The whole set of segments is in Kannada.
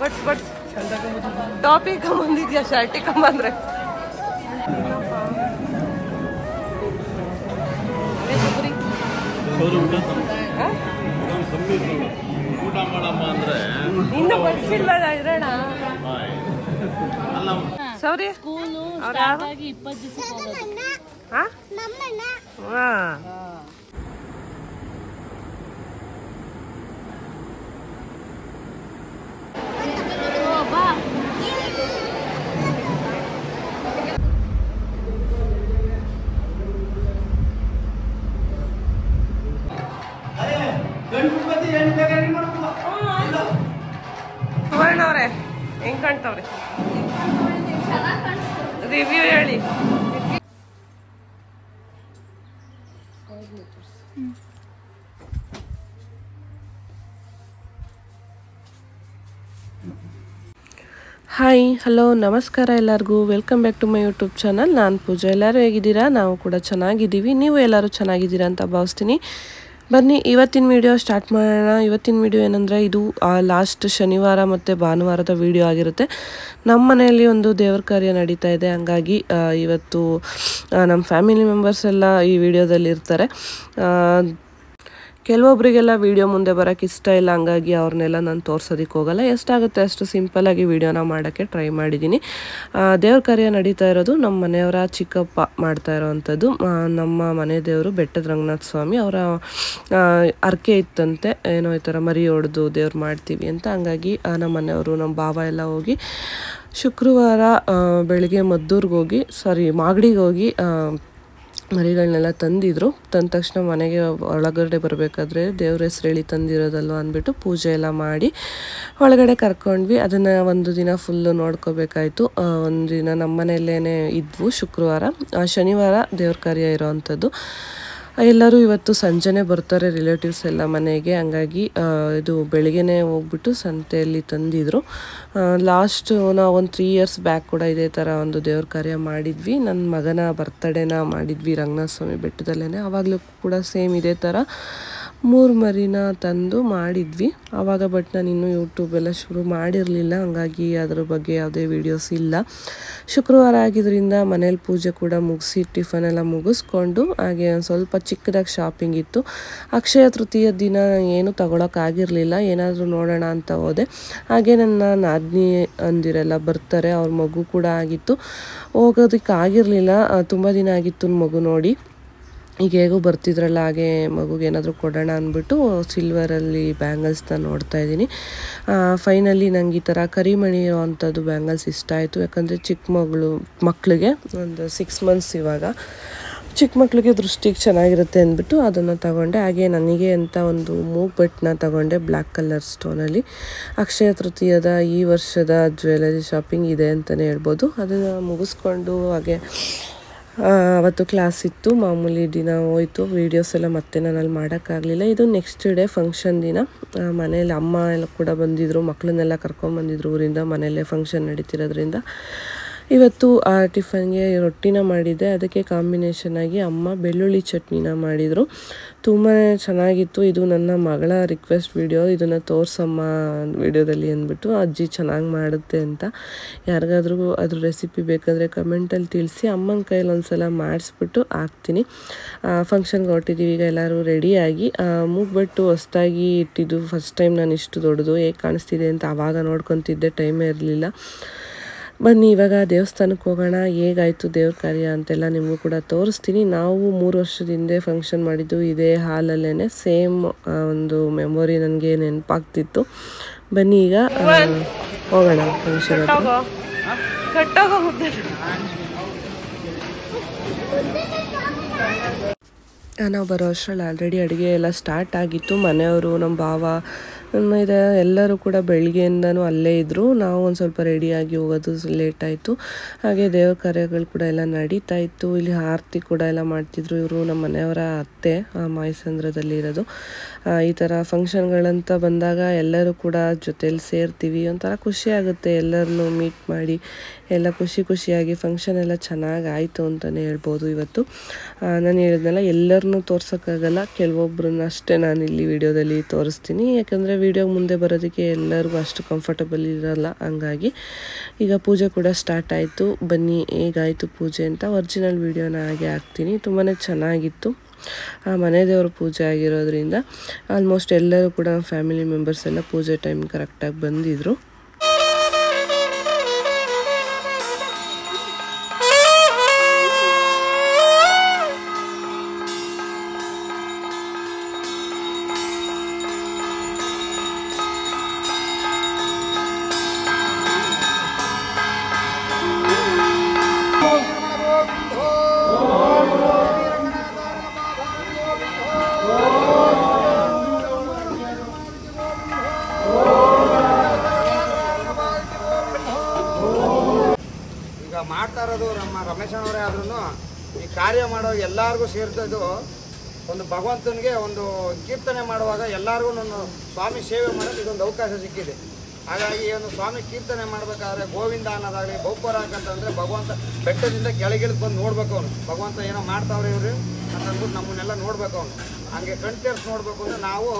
ಬಟ್ ಟಾಪಿಗೆ ಕಂಬಂದಿದ್ಯಾ ಶರ್ಟಿಗೆ ಕಂಬಂದ್ರೆ ಇನ್ನು ಬರ್ಸಿಲ್ವಲ್ಲ ಇರೋಣ ಸೌರಿ ಸ್ಕೂಲು ಸ್ಟಾರ್ಟ್ ಆಗಿ 20 ದಿವಸಕ್ಕೆ ಹೋಗೋದು. ಸುವರ್ಣ ಅವ್ರೆ ಹೆಂಗ್ ಕಾಣ್ತಾವ್ರೆ ರಿವ್ಯೂ ಹೇಳಿ. ಹಾಯ್ ಹಲೋ ನಮಸ್ಕಾರ ಎಲ್ಲರಿಗೂ welcome back to my YouTube channel. ನಾನು ಪೂಜಾ. ಎಲ್ಲರೂ ಹೇಗಿದ್ದೀರಾ? ನಾವು ಕೂಡ ಚೆನ್ನಾಗಿದ್ದೀವಿ. ನೀವು ಎಲ್ಲರೂ ಚೆನ್ನಾಗಿದ್ದೀರಾ ಅಂತ ಭಾವಿಸ್ತೀನಿ. ಬನ್ನಿ ಇವತ್ತಿನ ವಿಡಿಯೋ ಸ್ಟಾರ್ಟ್ ಮಾಡೋಣ. ಇವತ್ತಿನ ವಿಡಿಯೋ ಏನಂದರೆ ಇದು ಲಾಸ್ಟ್ ಶನಿವಾರ ಮತ್ತು ಭಾನುವಾರದ ವಿಡಿಯೋ ಆಗಿರುತ್ತೆ. ನಮ್ಮ ಮನೆಯಲ್ಲಿ ಒಂದು ದೇವ್ರ ಕಾರ್ಯ ನಡೀತಾ ಇದೆ, ಹಂಗಾಗಿ ಇವತ್ತು ನಮ್ಮ ಫ್ಯಾಮಿಲಿ ಮೆಂಬರ್ಸ್ ಎಲ್ಲ ಈ ವಿಡಿಯೋದಲ್ಲಿ ಇರ್ತಾರೆ. ಕೆಲವೊಬ್ಬರಿಗೆಲ್ಲ ವೀಡಿಯೋ ಮುಂದೆ ಬರೋಕ್ಕೆ ಇಷ್ಟ ಇಲ್ಲ, ಹಂಗಾಗಿ ಅವ್ರನ್ನೆಲ್ಲ ನಾನು ತೋರ್ಸೋದಕ್ಕೆ ಹೋಗಲ್ಲ. ಎಷ್ಟಾಗುತ್ತೆ ಅಷ್ಟು ಸಿಂಪಲ್ಲಾಗಿ ವೀಡಿಯೋನ ಮಾಡೋಕ್ಕೆ ಟ್ರೈ ಮಾಡಿದ್ದೀನಿ. ದೇವ್ರ ಕಾರ್ಯ ನಡೀತಾ ಇರೋದು ನಮ್ಮ ಮನೆಯವರ ಚಿಕ್ಕಪ್ಪ ಮಾಡ್ತಾ ಇರೋವಂಥದ್ದು. ನಮ್ಮ ಮನೆ ದೇವರು ಬೆಟ್ಟದ ರಂಗನಾಥ ಸ್ವಾಮಿ, ಅವರ ಅರ್ಕೆ ಇತ್ತಂತೆ, ಏನೋ ಈ ಥರ ಮರಿ ಹೊಡೆದು ದೇವ್ರು ಮಾಡ್ತೀವಿ ಅಂತ. ಹಂಗಾಗಿ ನಮ್ಮ ಮನೆಯವರು ನಮ್ಮ ಭಾವ ಎಲ್ಲ ಹೋಗಿ ಶುಕ್ರವಾರ ಬೆಳಿಗ್ಗೆ ಮಾಗಡಿಗೆ ಹೋಗಿ ಮರಿಗಳನ್ನೆಲ್ಲ ತಂದಿದ್ರು. ತಂದ ತಕ್ಷಣ ಮನೆಗೆ ಒಳಗಡೆ ಬರಬೇಕಾದ್ರೆ ದೇವ್ರ ಹೆಸ್ರು ಹೇಳಿ ತಂದಿರೋದಲ್ವ ಅಂದ್ಬಿಟ್ಟು ಪೂಜೆ ಎಲ್ಲ ಮಾಡಿ ಒಳಗಡೆ ಕರ್ಕೊಂಡ್ವಿ. ಅದನ್ನು ಒಂದು ದಿನ ಫುಲ್ಲು ನೋಡ್ಕೋಬೇಕಾಯ್ತು. ಒಂದು ದಿನ ನಮ್ಮ ಮನೆಯಲ್ಲೇ ಇದ್ವು. ಶನಿವಾರ ದೇವ್ರ ಕಾರ್ಯ ಇರೋ ಅಂಥದ್ದು. ಎಲ್ಲರೂ ಇವತ್ತು ಸಂಜೆನೇ ಬರ್ತಾರೆ ರಿಲೇಟಿವ್ಸ್ ಎಲ್ಲ ಮನೆಗೆ. ಹಂಗಾಗಿ ಇದು ಬೆಳಿಗ್ಗೆನೇ ಹೋಗ್ಬಿಟ್ಟು ಸಂತೆಯಲ್ಲಿ ತಂದಿದ್ರು. ಲಾಸ್ಟ್ ನಾವು ಒಂದು 3 years ಬ್ಯಾಕ್ ಕೂಡ ಇದೇ ಥರ ಒಂದು ದೇವ್ರ ಕಾರ್ಯ ಮಾಡಿದ್ವಿ. ನನ್ನ ಮಗನ ಬರ್ತಡೇನ ಮಾಡಿದ್ವಿ ರಂಗನಾಥ ಸ್ವಾಮಿ ಬೆಟ್ಟದಲ್ಲೇ. ಆವಾಗಲೂ ಕೂಡ ಸೇಮ್ ಇದೇ ಥರ 3 ಮರಿನ ತಂದು ಮಾಡಿದ್ವಿ ಆವಾಗ. ಬಟ್ ನಾನು ಇನ್ನೂ ಯೂಟ್ಯೂಬೆಲ್ಲ ಶುರು ಮಾಡಿರಲಿಲ್ಲ, ಹಂಗಾಗಿ ಅದ್ರ ಬಗ್ಗೆ ಯಾವುದೇ ವೀಡಿಯೋಸ್ ಇಲ್ಲ. ಶುಕ್ರವಾರ ಆಗಿದ್ದರಿಂದ ಮನೇಲಿ ಪೂಜೆ ಕೂಡ ಮುಗಿಸಿ ಟಿಫನ್ ಎಲ್ಲ ಮುಗಿಸ್ಕೊಂಡು ಹಾಗೆ ಒಂದು ಸ್ವಲ್ಪ ಚಿಕ್ಕದಾಗಿ ಶಾಪಿಂಗ್ ಇತ್ತು. ಅಕ್ಷಯ ತೃತೀಯ ದಿನ ಏನು ತಗೊಳಕ್ಕಾಗಿರಲಿಲ್ಲ, ಏನಾದರೂ ನೋಡೋಣ ಅಂತ ಹೋದೆ. ಹಾಗೆ ನನ್ನ ನಾದಿನಿ ಅಂದಿರೆಲ್ಲ ಬರ್ತಾರೆ, ಅವ್ರ ಮಗು ಕೂಡ ಆಗಿತ್ತು. ಹೋಗೋದಕ್ಕಾಗಿರಲಿಲ್ಲ, ತುಂಬ ದಿನ ಆಗಿತ್ತು ಮಗು ನೋಡಿ. ಈಗ ಹೇಗೂ ಬರ್ತಿದ್ರಲ್ಲ, ಹಾಗೆ ಮಗುಗೆ ಏನಾದರೂ ಕೊಡೋಣ ಅಂದ್ಬಿಟ್ಟು ಸಿಲ್ವರಲ್ಲಿ ಬ್ಯಾಂಗಲ್ಸ್ನ ನೋಡ್ತಾ ಇದ್ದೀನಿ. ಫೈನಲಿ ನಂಗೆ ಈ ಥರ ಕರಿಮಣಿ ಇರೋವಂಥದ್ದು ಬ್ಯಾಂಗಲ್ಸ್ ಇಷ್ಟ ಆಯಿತು. ಯಾಕಂದರೆ ಮಕ್ಕಳಿಗೆ ಒಂದು 6 months ಇವಾಗ ಚಿಕ್ಕ ಮಕ್ಕಳಿಗೆ ದೃಷ್ಟಿಗೆ ಚೆನ್ನಾಗಿರುತ್ತೆ ಅಂದ್ಬಿಟ್ಟು ಅದನ್ನು ತಗೊಂಡೆ. ಹಾಗೆ ನನಗೆ ಅಂತ ಒಂದು ಮೂಗ್ಬೆಟ್ಟನ್ನ ತಗೊಂಡೆ ಬ್ಲ್ಯಾಕ್ ಕಲರ್ ಸ್ಟೋನಲ್ಲಿ. ಅಕ್ಷಯ ತೃತೀಯದ ಈ ವರ್ಷದ ಜ್ಯುವೆಲರಿ ಶಾಪಿಂಗ್ ಇದೆ ಅಂತಲೇ ಹೇಳ್ಬೋದು. ಅದನ್ನು ಮುಗಿಸ್ಕೊಂಡು ಹಾಗೆ ಅವತ್ತು ಕ್ಲಾಸ್ ಇತ್ತು, ಮಾಮೂಲಿ ದಿನ ಹೋಯ್ತು. ವೀಡಿಯೋಸ್ ಎಲ್ಲ ಮತ್ತೆ ನಾನಲ್ಲಿ ಮಾಡೋಕ್ಕಾಗಲಿಲ್ಲ. ಇದು ನೆಕ್ಸ್ಟ್ ಡೇ ಫಂಕ್ಷನ್ ದಿನ. ಮನೇಲಿ ಅಮ್ಮ ಎಲ್ಲ ಕೂಡ ಬಂದಿದ್ದರು, ಮಕ್ಕಳನ್ನೆಲ್ಲ ಕರ್ಕೊಂಬಂದಿದ್ರು ಊರಿಂದ. ಮನೆಯಲ್ಲೇ ಫಂಕ್ಷನ್ ನಡೀತಿರೋದ್ರಿಂದ ಇವತ್ತು ಟಿಫನ್ಗೆ ರೊಟ್ಟಿನ ಮಾಡಿದ್ದೆ. ಅದಕ್ಕೆ ಕಾಂಬಿನೇಷನ್ ಆಗಿ ಅಮ್ಮ ಬೆಳ್ಳುಳ್ಳಿ ಚಟ್ನಿನ ಮಾಡಿದರು. ತುಂಬಾ ಚೆನ್ನಾಗಿತ್ತು. ಇದು ನನ್ನ ಮಗಳ ರಿಕ್ವೆಸ್ಟ್ ವಿಡಿಯೋ, ಇದನ್ನು ತೋರ್ಸಮ್ಮ ವಿಡಿಯೋದಲ್ಲಿ ಅಂದ್ಬಿಟ್ಟು. ಅಜ್ಜಿ ಚೆನ್ನಾಗಿ ಮಾಡುತ್ತೆ ಅಂತ. ಯಾರಿಗಾದ್ರೂ ಅದ್ರ ರೆಸಿಪಿ ಬೇಕಾದರೆ ಕಮೆಂಟಲ್ಲಿ ತಿಳಿಸಿ. ಅಮ್ಮನ ಕೈಯಲ್ಲಿ ಒಂದ್ಸಲ ಮಾಡಿಸ್ಬಿಟ್ಟು ಹಾಕ್ತೀನಿ. ಫಂಕ್ಷನ್ಗೆ ಹೊರಟಿದ್ದೀವಿ ಈಗ ಎಲ್ಲರೂ ರೆಡಿಯಾಗಿ. ಮೂಗ್ಬೆಟ್ಟು ಹೊಸ್ದಾಗಿ ಇಟ್ಟಿದ್ದು ಫಸ್ಟ್ ಟೈಮ್ ನಾನು ಇಷ್ಟು ದೊಡ್ಡದು ಹೇಗೆ ಕಾಣಿಸ್ತಿದೆ ಅಂತ ಆವಾಗ ನೋಡ್ಕೊತಿದ್ದೆ, ಟೈಮೇ ಇರಲಿಲ್ಲ. ಬನ್ನಿ ಇವಾಗ ದೇವಸ್ಥಾನಕ್ಕೆ ಹೋಗೋಣ. ಹೇಗಾಯಿತು ದೇವ್ರ ಕಾರ್ಯ ಅಂತೆಲ್ಲ ನಿಮಗೂ ಕೂಡ ತೋರಿಸ್ತೀನಿ. ನಾವು 3 ವರ್ಷದ ಹಿಂದೆ ಫಂಕ್ಷನ್ ಮಾಡಿದ್ದು ಇದೇ ಹಾಲಲ್ಲೇ. ಸೇಮ್ ಒಂದು ಮೆಮೊರಿ ನನಗೆ ನೆನಪಾಗ್ತಿತ್ತು. ಬನ್ನಿ ಈಗ ಹೋಗೋಣ ಫಂಕ್ಷನ್. ನಾವು ಬರೋ ಅಷ್ಟರಲ್ಲಿ ಆಲ್ರೆಡಿ ಅಡುಗೆ ಎಲ್ಲ ಸ್ಟಾರ್ಟ್ ಆಗಿತ್ತು. ಮನೆಯವರು, ನಮ್ಮ ಭಾವ, ಎಲ್ಲರೂ ಕೂಡ ಬೆಳಗ್ಗೆಯಿಂದನೂ ಅಲ್ಲೇ ಇದ್ದರು. ನಾವು ಒಂದು ಸ್ವಲ್ಪ ರೆಡಿಯಾಗಿ ಹೋಗೋದು ಲೇಟ್ ಆಯಿತು. ಹಾಗೆ ದೇವ್ರ ಕಾರ್ಯಗಳು ಕೂಡ ಎಲ್ಲ ನಡೀತಾ ಇತ್ತು. ಇಲ್ಲಿ ಆರತಿ ಕೂಡ ಎಲ್ಲ ಮಾಡ್ತಿದ್ರು. ಇವರು ನಮ್ಮ ಮನೆಯವರ ಅತ್ತೆ, ಮಾಯಸಂದ್ರದಲ್ಲಿ ಇರೋದು. ಈ ಥರ ಫಂಕ್ಷನ್ಗಳಂತ ಬಂದಾಗ ಎಲ್ಲರೂ ಕೂಡ ಜೊತೇಲಿ ಸೇರ್ತೀವಿ. ಒಂಥರ ಖುಷಿ ಆಗುತ್ತೆ ಎಲ್ಲರನ್ನೂ ಮೀಟ್ ಮಾಡಿ. ಎಲ್ಲ ಖುಷಿಯಾಗಿ ಫಂಕ್ಷನ್ ಎಲ್ಲ ಚೆನ್ನಾಗಿ ಆಯಿತು ಅಂತಲೇ ಹೇಳ್ಬೋದು. ಇವತ್ತು ನಾನು ಹೇಳಿದ್ನಲ್ಲ, ಎಲ್ಲರನ್ನೂ ಎಲ್ಲರನ್ನೂ ತೋರ್ಸೋಕ್ಕಾಗಲ್ಲ, ಕೆಲವೊಬ್ಬರನ್ನ ಅಷ್ಟೇ ನಾನು ಇಲ್ಲಿ ವಿಡಿಯೋದಲ್ಲಿ ತೋರಿಸ್ತೀನಿ. ಯಾಕಂದರೆ ವಿಡಿಯೋ ಮುಂದೆ ಬರೋದಕ್ಕೆ ಎಲ್ಲರಿಗೂ ಅಷ್ಟು ಕಂಫರ್ಟಬಲ್ ಇರಲ್ಲ. ಹಂಗಾಗಿ ಈಗ ಪೂಜೆ ಕೂಡ ಸ್ಟಾರ್ಟ್ ಆಯಿತು. ಬನ್ನಿ ಹೇಗಾಯಿತು ಪೂಜೆ ಅಂತ ಒರಿಜಿನಲ್ ವಿಡಿಯೋನ ಹಾಗೆ ಹಾಕ್ತೀನಿ. ತುಂಬಾ ಚೆನ್ನಾಗಿತ್ತು. ಮನೆ ದೇವ್ರ ಪೂಜೆ ಆಗಿರೋದ್ರಿಂದ ಆಲ್ಮೋಸ್ಟ್ ಎಲ್ಲರೂ ಕೂಡ ಫ್ಯಾಮಿಲಿ ಮೆಂಬರ್ಸ್ ಎಲ್ಲ ಪೂಜೆ ಟೈಮ್ ಕರೆಕ್ಟಾಗಿ ಬಂದಿದ್ದರು. ಮಾಡ್ತಾ ಇರೋದು ನಮ್ಮ ರಮೇಶನವರೇ ಆದ್ರೂ ಈ ಕಾರ್ಯ ಮಾಡೋ ಎಲ್ಲರಿಗೂ ಸೇರ್ತದ್ದು ಒಂದು ಭಗವಂತನಿಗೆ ಒಂದು ಕೀರ್ತನೆ ಮಾಡುವಾಗ ಎಲ್ಲರಿಗೂ ನನ್ನ ಸ್ವಾಮಿ ಸೇವೆ ಮಾಡೋದು ಇದೊಂದು ಅವಕಾಶ ಸಿಕ್ಕಿದೆ. ಹಾಗಾಗಿ ಒಂದು ಸ್ವಾಮಿ ಕೀರ್ತನೆ ಮಾಡಬೇಕಾದ್ರೆ ಗೋವಿಂದ ಅನ್ನೋದಾಗಲಿ ಬಹುಪರಾಕ್ ಅಂತಂದರೆ ಭಗವಂತ ಬೆಟ್ಟದಿಂದ ಕೆಳಗಿಳಿದು ಬಂದು ನೋಡ್ಬೇಕು ಅವನು. ಭಗವಂತ ಏನೋ ಮಾಡ್ತಾವ್ರೆ ಇವ್ರು ಅಂತ ಅಂದ್ಬಿಟ್ಟು ನಮ್ಮನ್ನೆಲ್ಲ ನೋಡ್ಬೇಕು ಅವನು. ಹಂಗೆ ಕಣ್ತೇರ್ಸಿ ನೋಡ್ಬೇಕು ಅಂದರೆ ನಾವು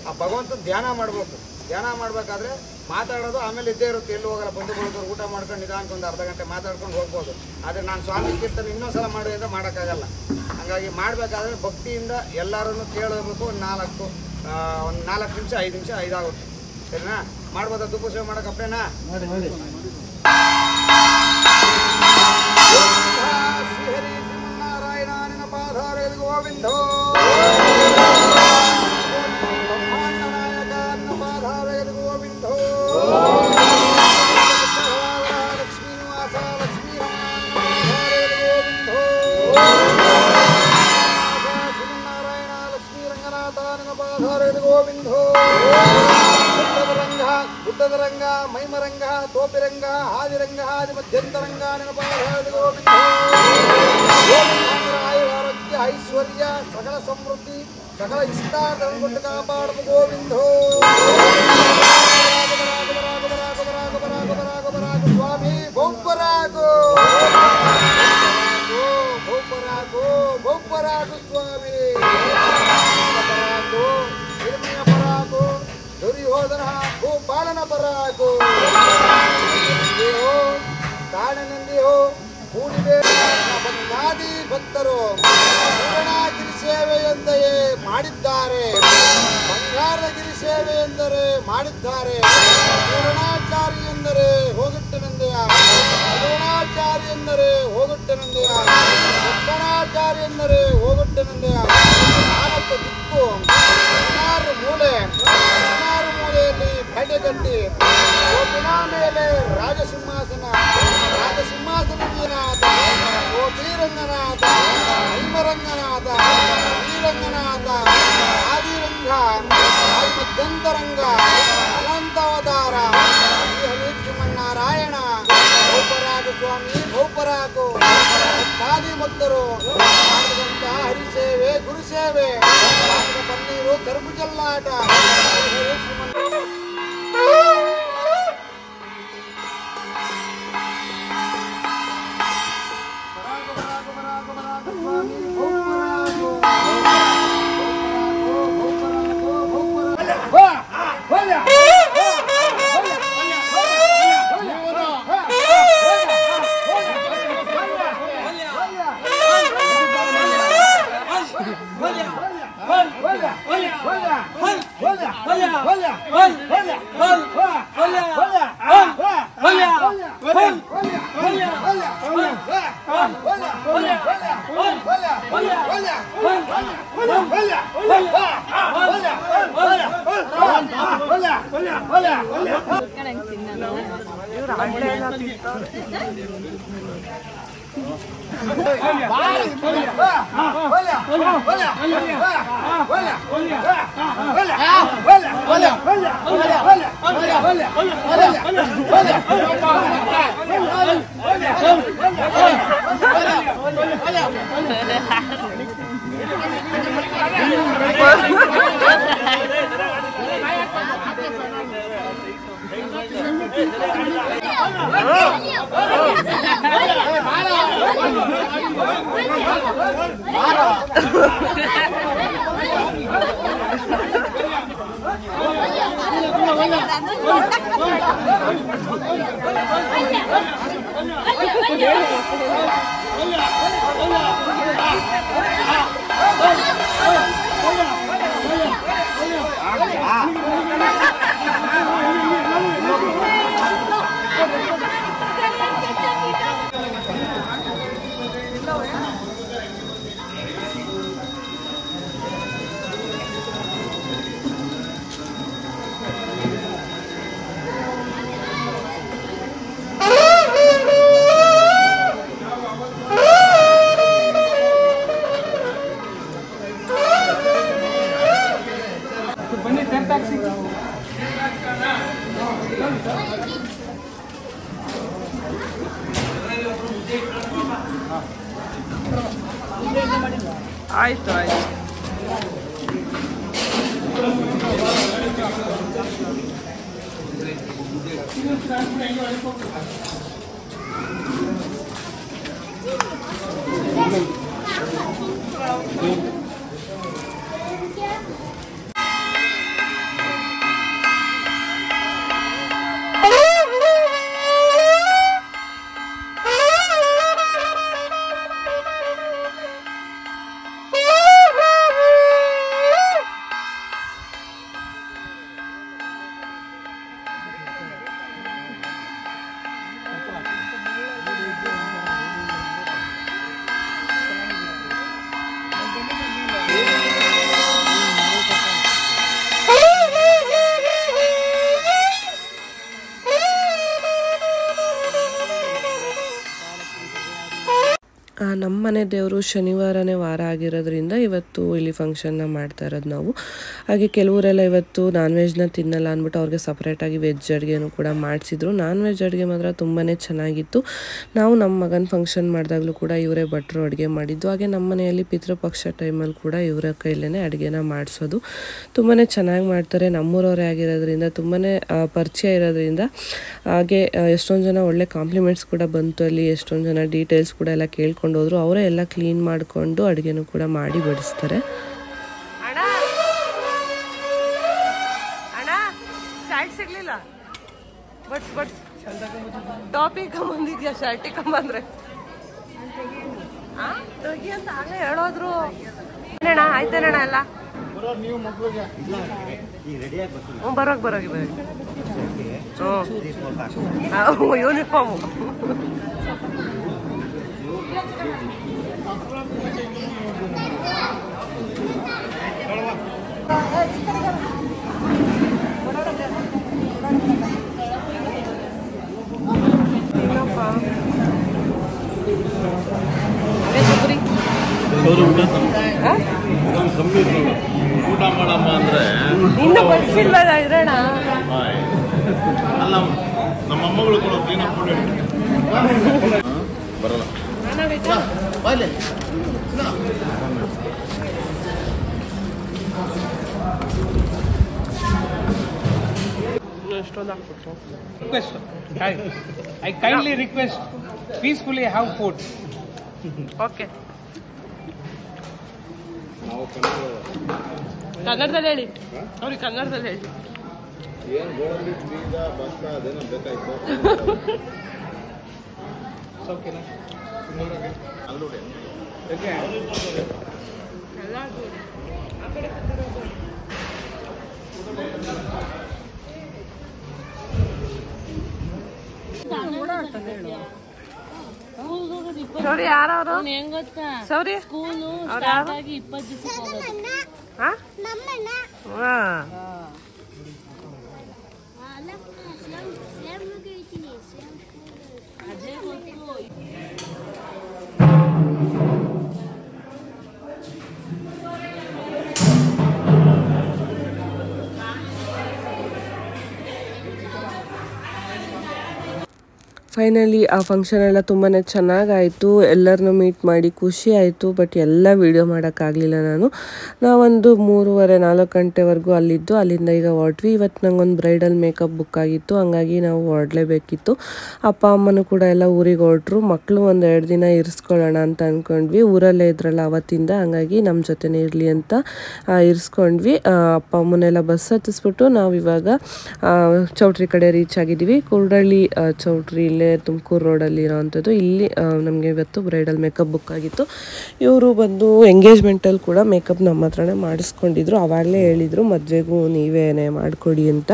ಆ ಭಗವಂತನ ಧ್ಯಾನ ಮಾಡಬೇಕು. ಧ್ಯಾನ ಮಾಡಬೇಕಾದ್ರೆ ಮಾತಾಡೋದು ಆಮೇಲೆ ಇದ್ದೇ ಇರುತ್ತೆ, ಎಲ್ಲೂ ಹೋಗಲ್ಲ. ಬಂದು ಬರೋದು ಊಟ ಮಾಡ್ಕೊಂಡು ನಿಧಾನಕ್ಕೆ ಒಂದು ಅರ್ಧ ಗಂಟೆ ಮಾತಾಡ್ಕೊಂಡು ಹೋಗ್ಬೋದು. ಆದರೆ ನಾನು ಸ್ವಾಮಿ ಕೀರ್ತನೆ ಇನ್ನೊಂದ್ಸಲ ಮಾಡಿ ಅಂದರೆ ಮಾಡೋಕ್ಕಾಗಲ್ಲ. ಹಾಗಾಗಿ ಮಾಡಬೇಕಾದ್ರೆ ಭಕ್ತಿಯಿಂದ ಎಲ್ಲರೂ ಕೇಳಬೇಕು. ಒಂದು 4 ನಿಮಿಷ 5 ನಿಮಿಷ 5 ಆಗುತ್ತೆ. ಸರಿನಾ? ಮಾಡ್ಬೋದಾ? ಧೂಪ ಸೇವೆ ಮಾಡೋಕೆ ಅಪ್ಪೇನಾ? ಶ್ರೀಹರಿ ಶ್ರೀಮನ್ನಾರಾಯಣ ನಿನ್ನ ಪಾದಾರ ಗೋವಿಂದೋ ಗುಡ್ಡದರಂಗ ಮೈಮರಂಗ ತೋಪಿರಂಗ ಆದಿರಂಗ ಆದಿ ಮಧ್ಯಂತರಂಗ ನೆನಪಾದ ಆರೋಗ್ಯ ಐಶ್ವರ್ಯ ಸಕಲ ಸಮೃದ್ಧಿ ಸಕಲ ಇಷ್ಟಾರ್ಥಗಳನ್ನು ಕಾಪಾಡುವ ಗೋವಿಂದೋ ಸ್ವಾಮಿ ಬಹುಪರಾಗು ಬಹುಪರಾಗು ಬಹುಪರಾಗು ಸ್ವಾಮಿ ಪರಾಗು ದುರ್ಯೋಧನ ಗೋಪಾಲನ ಪರಾಗು ಕಾರಣನಂದಿಯೋ ಮೂಡಿಬೇ ಭಕ್ತಾದಿ ಭಕ್ತರು ಪೂರ್ಣಗಿರಿ ಸೇವೆ ಎಂದೆಯೇ ಮಾಡಿದ್ದಾರೆ. ಬಂಗಾರಗಿರಿ ಸೇವೆ ಎಂದರೆ ಮಾಡಿದ್ದಾರೆ. ಪೂರ್ಣಾಚಾರಿ ಎಂದರೆ ಹೋಗುಟ್ಟನೆಂದೆಯ, ಅರುಣಾಚಾರಿ ಎಂದರೆ ಹೋಗುಟ್ಟನೆಂದೆಯ, ದಕ್ಷಿಣಾಚಾರಿ ಎಂದರೆ ಹೋಗುಟ್ಟನೆಂದೆಯ. 4 ದಿಕ್ಕು 16 ಮೂಲೆಯಲ್ಲಿ ಬೆಡಗಟ್ಟಿ ಗೋಪಿನ ಮೇಲೆ ರಾಜಸಿಂಹಾಸನ ರಾಜಸಿಂಹಾಸನನಾದ ಗೋಪೀರಂಗನಾದ ಐಮರಂಗನಾದ ಶ್ರೀರಂಗನಾದ ಆದಿರಂಗ ಆದಿಮಧ್ಯಂತರಂಗ ಅನಂತಾವತಾರ ಶ್ರೀಮನ್ನಾರಾಯಣ ಬಹುಪರಾಗು ಸ್ವಾಮಿ ಬಹುಪರಾಗು ಭಕ್ತಾದಿ ಭಕ್ತರು ಮಾಡಿದಂಥ ಹರಿಸೇವೆ ಗುರುಸೇವೆ ಪನ್ನೀರು ಕರುಬು ಜಲ್ಲಾಟ ಆಯ್ತು ಆಯ್ತು. ನಮ್ಮ ಮನೆ ದೇವರು ಶನಿವಾರನೇ ವಾರ ಆಗಿರೋದ್ರಿಂದ ಇವತ್ತು ಇಲ್ಲಿ ಫಂಕ್ಷನ್ನ ಮಾಡ್ತಾ ಇರೋದು ನಾವು. ಹಾಗೆ ಕೆಲವರೆಲ್ಲ ಇವತ್ತು ನಾನ್ ವೆಜ್ನ ತಿನ್ನಲ್ಲ ಅಂದ್ಬಿಟ್ಟು ಅವ್ರಿಗೆ ಸಪ್ರೇಟಾಗಿ ವೆಜ್ ಅಡುಗೆನೂ ಕೂಡ ಮಾಡಿಸಿದ್ರು. ನಾನ್ ವೆಜ್ ಅಡುಗೆ ಮಾತ್ರ ತುಂಬಾ ಚೆನ್ನಾಗಿತ್ತು. ನಾವು ನಮ್ಮ ಮಗನ ಫಂಕ್ಷನ್ ಮಾಡಿದಾಗಲೂ ಕೂಡ ಇವರೇ ಭಟ್ರು ಅಡುಗೆ ಮಾಡಿದ್ದು. ಹಾಗೆ ನಮ್ಮ ಮನೆಯಲ್ಲಿ ಪಿತೃಪಕ್ಷ ಟೈಮಲ್ಲಿ ಕೂಡ ಇವರ ಕೈಲೇ ಅಡುಗೆನ ಮಾಡಿಸೋದು. ತುಂಬಾ ಚೆನ್ನಾಗಿ ಮಾಡ್ತಾರೆ. ನಮ್ಮೂರವರೇ ಆಗಿರೋದ್ರಿಂದ ತುಂಬಾ ಪರಿಚಯ ಇರೋದ್ರಿಂದ ಹಾಗೆ ಎಷ್ಟೊಂದು ಜನ ಒಳ್ಳೆ ಕಾಂಪ್ಲಿಮೆಂಟ್ಸ್ ಕೂಡ ಬಂತು. ಅಲ್ಲಿ ಎಷ್ಟೊಂದು ಜನ ಡೀಟೇಲ್ಸ್ ಕೂಡ ಎಲ್ಲ ಕೇಳ್ಕೊಂಡು ಹೋದ್ರು. ಅವರೇ ಎಲ್ಲ ಕ್ಲೀನ್ ಮಾಡಿಕೊಂಡು ಅಡುಗೆನೂ ಕೂಡ ಮಾಡಿ ಬಡಿಸ್ತಾರೆ. ಸಿಗ್ಲಿಲ್ಲ ಬಟ್ ಟಾಪಿಕ್ ಬಂದಿದ್ಯಾ ಶರ್ಟಿ ಕಂಬಂದ್ರೆ ಅಂತ ಆಗಲೇ ಹೇಳೋದ್ರು. ಏನಣ್ಣ ಆಯ್ತೇನಣ್ಣ ಎಲ್ಲ ಬರೋಗಿ ಯೂನಿಫಾರ್ಮು ಊಟ ಮಾಡಮ್ಮ ಅಂದ್ರೆ ಇನ್ನು ಬಡ್ಸಿಲ್ಲ ಇರೋಣ. ಅಲ್ಲ ನಮ್ಮ ಅಮ್ಮಗಳು ಕೂಡ ಕ್ಲೀನಪ್ ಬರಲ್ಲ. Request. I kindly request peacefully have food. Okay ಕನ್ನಡದಲ್ಲಿ ಹೇಳಿ ಅವ್ರಿಗೆ ಕನ್ನಡದಲ್ಲಿ ಹೇಳಿ. ಏನು ಗೋಡಂಬಿ ಬೀಜ ಭತ್ತ ಅದೇನೋ ಬೇಕಾಯ್ತು. ಓಕೆನಾ ಅಲ್ಲೋಡಿ ಸೌರಿ ಯಾರವರು ಹೆಂಗ್ ಗೊತ್ತಾ ಸೌರಿ ಸ್ಕೂಲು ಸ್ಟಾರ್ಟ್ ಆಗಿ 20 ದಿವಸಕ್ಕೆ ಹೋಗೋದು. ಅದೇ ಗೊತ್ತು. ಫೈನಲಿ ಆ ಫಂಕ್ಷನ್ ಎಲ್ಲ ತುಂಬಾ ಚೆನ್ನಾಗಾಯಿತು. ಎಲ್ಲರನ್ನೂ ಮೀಟ್ ಮಾಡಿ ಖುಷಿ ಆಯಿತು. ಬಟ್ ಎಲ್ಲ ವೀಡಿಯೋ ಮಾಡೋಕ್ಕಾಗಲಿಲ್ಲ ನಾನು. ನಾವೊಂದು 3:30-4 ಗಂಟೆವರೆಗೂ ಅಲ್ಲಿದ್ದು. ಅಲ್ಲಿಂದ ಈಗ ಹೊರಟ್ವಿ. ಇವತ್ತು ನಂಗೊಂದು ಬ್ರೈಡಲ್ ಮೇಕಪ್ ಬುಕ್ ಆಗಿತ್ತು, ಹಂಗಾಗಿ ನಾವು ಹೊರಡಲೇಬೇಕಿತ್ತು. ಅಪ್ಪ ಅಮ್ಮನೂ ಕೂಡ ಎಲ್ಲ ಊರಿಗೆ ಹೊರಟ್ರು. ಮಕ್ಕಳು 1-2 ದಿನ ಇರಿಸ್ಕೊಳ್ಳೋಣ ಅಂತ ಅಂದ್ಕೊಂಡ್ವಿ. ಊರಲ್ಲೇ ಇದ್ರಲ್ಲ ಅವತ್ತಿಂದ, ಹಂಗಾಗಿ ನಮ್ಮ ಜೊತೆನೇ ಇರಲಿ ಅಂತ ಇರಿಸ್ಕೊಂಡ್ವಿ. ಅಪ್ಪ ಅಮ್ಮನೆಲ್ಲ ಬಸ್ ಹತ್ತಿಸ್ಬಿಟ್ಟು ನಾವು ಇವಾಗ ಚೌಟ್ರಿ ಕಡೆ ರೀಚ್ ಆಗಿದ್ದೀವಿ. ಕುರುಡಳ್ಳಿ ಚೌಟ್ರಿ ಇಲ್ಲೇ ತುಮಕೂರು ರೋಡಲ್ಲಿ ಇರೋವಂಥದ್ದು. ಇಲ್ಲಿ ನಮಗೆ ಇವತ್ತು ಬ್ರೈಡಲ್ ಮೇಕಪ್ ಬುಕ್ ಆಗಿತ್ತು. ಇವರು ಬಂದು ಎಂಗೇಜ್ಮೆಂಟಲ್ಲಿ ಕೂಡ ಮೇಕಪ್ ನಮ್ಮ ಹತ್ರನೇ ಮಾಡಿಸ್ಕೊಂಡಿದ್ರು. ಅವಾಗಲೇ ಹೇಳಿದರು ಮದುವೆಗೂ ನೀವೇನೇ ಮಾಡಿಕೊಡಿ ಅಂತ.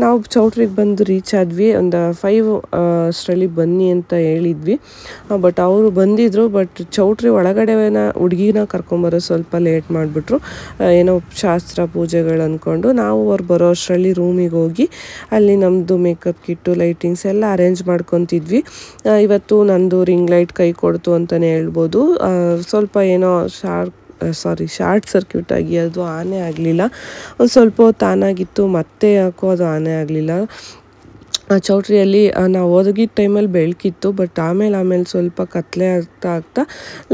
ನಾವು ಚೌಟ್ರಿಗೆ ಬಂದು ರೀಚ್ ಆದ್ವಿ. ಒಂದು 5 ಅಷ್ಟರಲ್ಲಿ ಬನ್ನಿ ಅಂತ ಹೇಳಿದ್ವಿ. ಬಟ್ ಅವರು ಬಂದಿದ್ರು. ಬಟ್ ಚೌಟ್ರಿ ಒಳಗಡೆನ ಹುಡುಗಿನ ಕರ್ಕೊಂಬರೋ ಸ್ವಲ್ಪ ಲೇಟ್ ಮಾಡಿಬಿಟ್ರು. ಏನೋ ಶಾಸ್ತ್ರ ಪೂಜೆಗಳು ಅಂದ್ಕೊಂಡು ನಾವು ಅವ್ರು ಬರೋ ಅಷ್ಟರಲ್ಲಿ ರೂಮಿಗೆ ಹೋಗಿ ಅಲ್ಲಿ ನಮ್ಮದು ಮೇಕಪ್ ಕಿಟ್ಟು ಲೈಟಿಂಗ್ಸ್ ಎಲ್ಲ ಅರೇಂಜ್ ಮಾಡ್ಕೊತಿದ್ವಿ. ಇವತ್ತು ನಂದು ರಿಂಗ್ ಲೈಟ್ ಕೈ ಕೊಡ್ತು ಅಂತಲೇ ಹೇಳ್ಬೋದು. ಸ್ವಲ್ಪ ಏನೋ ಶಾರ್ಟ್ ಸರ್ಕ್ಯೂಟ್ ಆಗಿ ಅದು ಆನೇ ಆಗಲಿಲ್ಲ. ಒಂದು ಸ್ವಲ್ಪ ಹೊತ್ತು ಆನ್ ಆಗಿತ್ತು, ಮತ್ತೆ ಯಾಕೋ ಅದು ಆನೇ ಆಗಲಿಲ್ಲ. ಚೌಟ್ರಿಯಲ್ಲಿ ನಾವು ಓದೋಗಿದ್ದ ಟೈಮಲ್ಲಿ ಬೆಳಕಿತ್ತು, ಬಟ್ ಆಮೇಲೆ ಸ್ವಲ್ಪ ಕತ್ಲೆ ಆಗ್ತಾ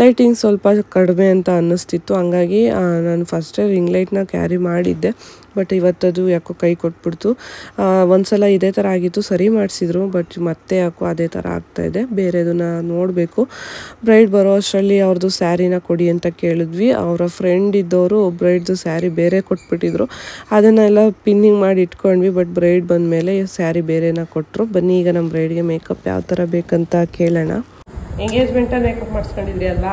ಲೈಟಿಂಗ್ ಸ್ವಲ್ಪ ಕಡಿಮೆ ಅಂತ ಅನ್ನಿಸ್ತಿತ್ತು. ಹಂಗಾಗಿ ನಾನು ಫಸ್ಟೇ ರಿಂಗ್ ಲೈಟ್ನ ಕ್ಯಾರಿ ಮಾಡಿದ್ದೆ, ಬಟ್ ಇವತ್ತದು ಯಾಕೋ ಕೈ ಕೊಟ್ಬಿಡ್ತು. ಒಂದ್ಸಲ ಇದೇ ಥರ ಆಗಿತ್ತು, ಸರಿ ಮಾಡಿಸಿದ್ರು, ಬಟ್ ಮತ್ತೆ ಯಾಕೋ ಅದೇ ಥರ ಆಗ್ತಾಯಿದೆ. ಬೇರೆದನ್ನ ನೋಡಬೇಕು. ಬ್ರೈಡ್ ಬರೋ ಅಷ್ಟರಲ್ಲಿ ಅವ್ರದ್ದು ಸ್ಯಾರಿನ ಕೊಡಿ ಅಂತ ಕೇಳಿದ್ವಿ. ಅವರ ಫ್ರೆಂಡ್ ಇದ್ದವರು ಬ್ರೈಡ್ದು ಸ್ಯಾರಿ ಬೇರೆ ಕೊಟ್ಬಿಟ್ಟಿದ್ರು. ಅದನ್ನೆಲ್ಲ ಪಿನ್ನಿಂಗ್ ಮಾಡಿ ಇಟ್ಕೊಂಡ್ವಿ, ಬಟ್ ಬ್ರೈಡ್ ಬಂದಮೇಲೆ ಸ್ಯಾರಿ ಬೇರೆನ ಕೊಟ್ಟರು. ಬನ್ನಿ ಈಗ ನಮ್ಮ ಬ್ರೈಡ್ಗೆ ಮೇಕಪ್ ಯಾವ ಥರ ಬೇಕಂತ ಕೇಳೋಣ. ಎಂಗೇಜ್ಮೆಂಟಲ್ಲಿ ಮೇಕಪ್ ಮಾಡಿಸ್ಕೊಂಡಿದ್ರಿ ಅಲ್ಲ,